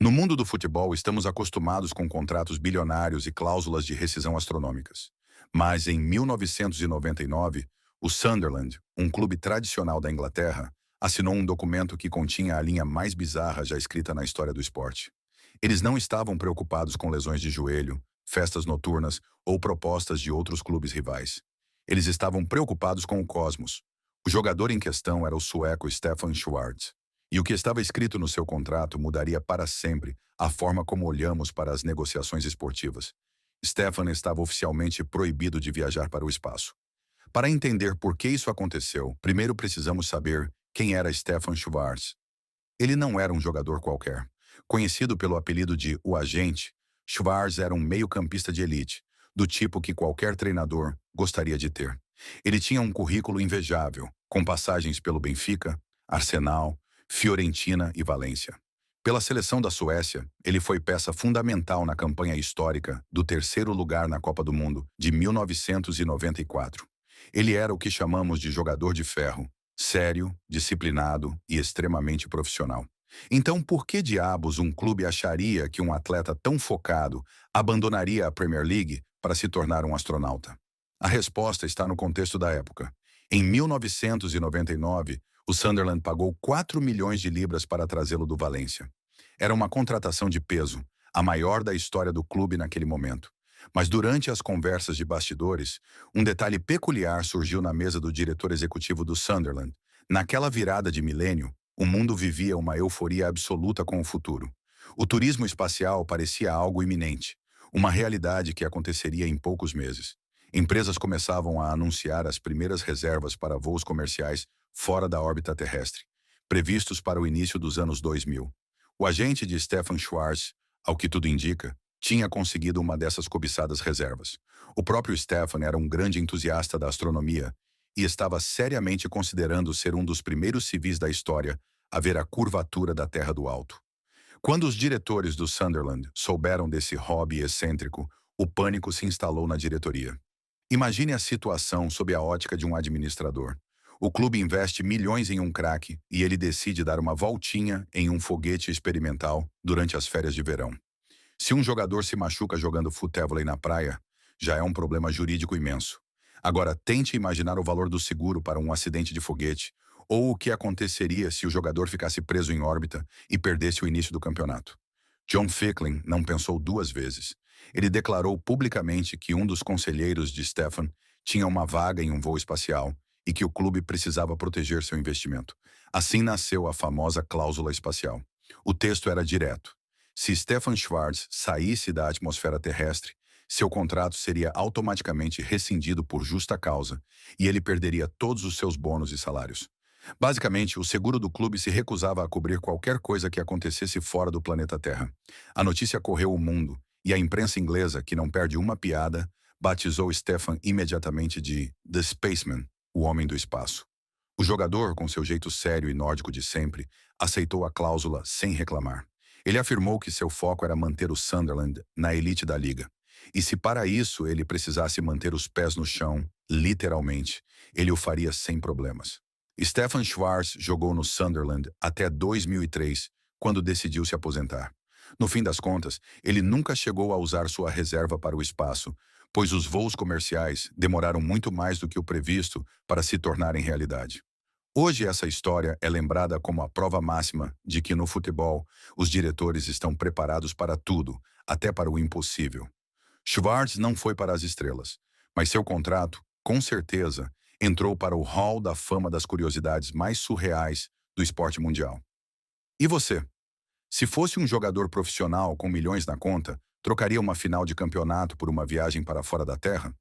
No mundo do futebol, estamos acostumados com contratos bilionários e cláusulas de rescisão astronômicas. Mas em 1999, o Sunderland, um clube tradicional da Inglaterra, assinou um documento que continha a linha mais bizarra já escrita na história do esporte. Eles não estavam preocupados com lesões de joelho, festas noturnas ou propostas de outros clubes rivais. Eles estavam preocupados com o cosmos. O jogador em questão era o sueco Stefan Schwarz. E o que estava escrito no seu contrato mudaria para sempre a forma como olhamos para as negociações esportivas. Stefan estava oficialmente proibido de viajar para o espaço. Para entender por que isso aconteceu, primeiro precisamos saber quem era Stefan Schwarz. Ele não era um jogador qualquer. Conhecido pelo apelido de O Agente, Schwarz era um meio-campista de elite, do tipo que qualquer treinador gostaria de ter. Ele tinha um currículo invejável, com passagens pelo Benfica, Arsenal, Fiorentina e Valência. Pela seleção da Suécia, ele foi peça fundamental na campanha histórica do terceiro lugar na Copa do Mundo de 1994. Ele era o que chamamos de jogador de ferro, sério, disciplinado e extremamente profissional. Então, por que diabos um clube acharia que um atleta tão focado abandonaria a Premier League para se tornar um astronauta? A resposta está no contexto da época. Em 1999, o Sunderland pagou 4 milhões de libras para trazê-lo do Valência. Era uma contratação de peso, a maior da história do clube naquele momento. Mas durante as conversas de bastidores, um detalhe peculiar surgiu na mesa do diretor executivo do Sunderland. Naquela virada de milênio, o mundo vivia uma euforia absoluta com o futuro. O turismo espacial parecia algo iminente, uma realidade que aconteceria em poucos meses. Empresas começavam a anunciar as primeiras reservas para voos comerciais fora da órbita terrestre, previstos para o início dos anos 2000. O agente de Stefan Schwarz, ao que tudo indica, tinha conseguido uma dessas cobiçadas reservas. O próprio Stefan era um grande entusiasta da astronomia e estava seriamente considerando ser um dos primeiros civis da história a ver a curvatura da Terra do alto. Quando os diretores do Sunderland souberam desse hobby excêntrico, o pânico se instalou na diretoria. Imagine a situação sob a ótica de um administrador. O clube investe milhões em um craque e ele decide dar uma voltinha em um foguete experimental durante as férias de verão. Se um jogador se machuca jogando futevôlei na praia, já é um problema jurídico imenso. Agora, tente imaginar o valor do seguro para um acidente de foguete ou o que aconteceria se o jogador ficasse preso em órbita e perdesse o início do campeonato. John Ficklin não pensou duas vezes. Ele declarou publicamente que um dos conselheiros de Stefan tinha uma vaga em um voo espacial e que o clube precisava proteger seu investimento. Assim nasceu a famosa cláusula espacial. O texto era direto. Se Stefan Schwarz saísse da atmosfera terrestre, seu contrato seria automaticamente rescindido por justa causa e ele perderia todos os seus bônus e salários. Basicamente, o seguro do clube se recusava a cobrir qualquer coisa que acontecesse fora do planeta Terra. A notícia correu o mundo e a imprensa inglesa, que não perde uma piada, batizou Stefan imediatamente de The Spaceman, o homem do espaço. O jogador, com seu jeito sério e nórdico de sempre, aceitou a cláusula sem reclamar. Ele afirmou que seu foco era manter o Sunderland na elite da liga. E se para isso ele precisasse manter os pés no chão, literalmente, ele o faria sem problemas. Stefan Schwarz jogou no Sunderland até 2003, quando decidiu se aposentar. No fim das contas, ele nunca chegou a usar sua reserva para o espaço, pois os voos comerciais demoraram muito mais do que o previsto para se tornarem realidade. Hoje essa história é lembrada como a prova máxima de que no futebol os diretores estão preparados para tudo, até para o impossível. Schwarz não foi para as estrelas, mas seu contrato, com certeza, entrou para o hall da fama das curiosidades mais surreais do esporte mundial. E você? Se fosse um jogador profissional com milhões na conta, trocaria uma final de campeonato por uma viagem para fora da Terra?